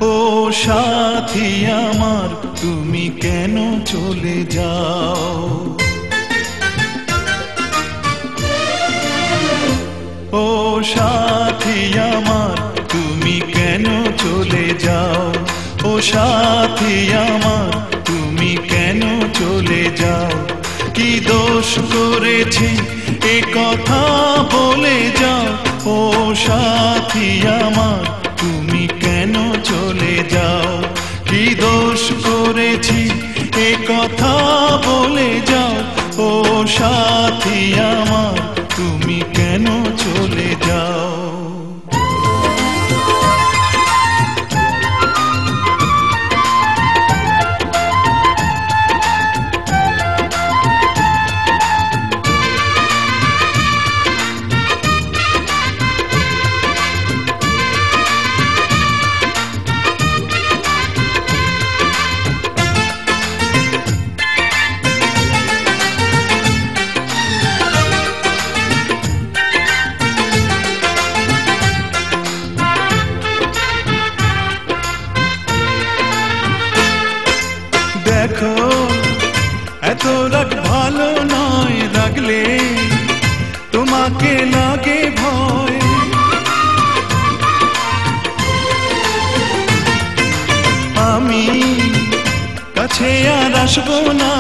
ও সাথী আমার তুমি কেন চলে যাও, ও সাথী আমার তুমি কেন চলে যাও, ও সাথী আমার তুমি কেন চলে যাও। কি দোষ করেছি এ কথা বলে যাও, ও সাথী আমার তুমি কেন চলে যাও। কি দোষ করেছি এ কথা বলে যাও, ও সাথী আমার তুমি কেন চলে যাও। দেখো এত রাগ ভালো নয়, রাগলে তোমাকে লাগে ভয়। আমি কাছে আর আসবো না,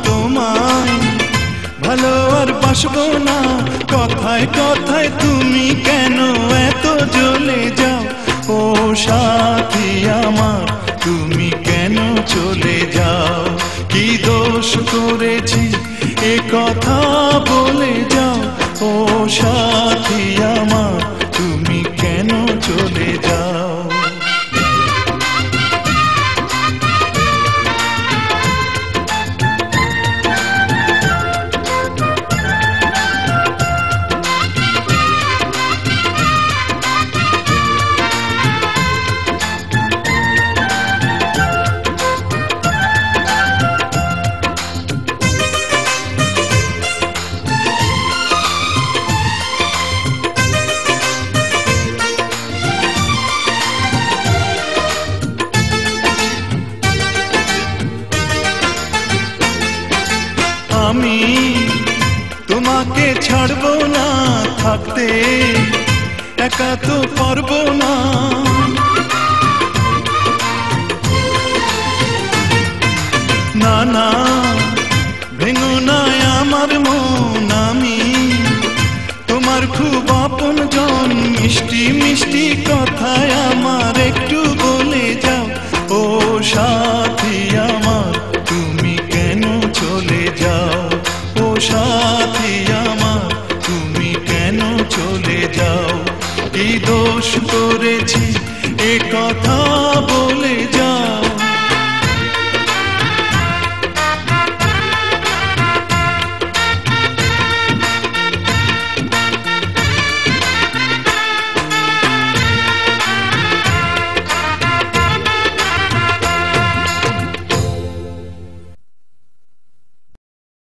তোমায় ভালো আর বাসবো না। কথায় কথায় তুমি কেন এত জ্বলে যাও, ও সাথী আমার তুমি কেন চলে যাও। কি দোষ করেছি এ কথা বলে যাও, ও সাথী আমার তুমি কেন চলে যাও। আমি তোমাকে ছাড়বো না, থাকতে একা তো পারবো না। না না ভেঙো না আমার মন, আমি তোমার খুব আপন জন। মিষ্টি মিষ্টি কথায় আমার একটু বলে যাও, ও সাথী আমার তুমি কেন চলে যাও, ও সাথী আমার তুমি কেন চলে যাও। কি দোষ করেছি এ কথা বলে যাও।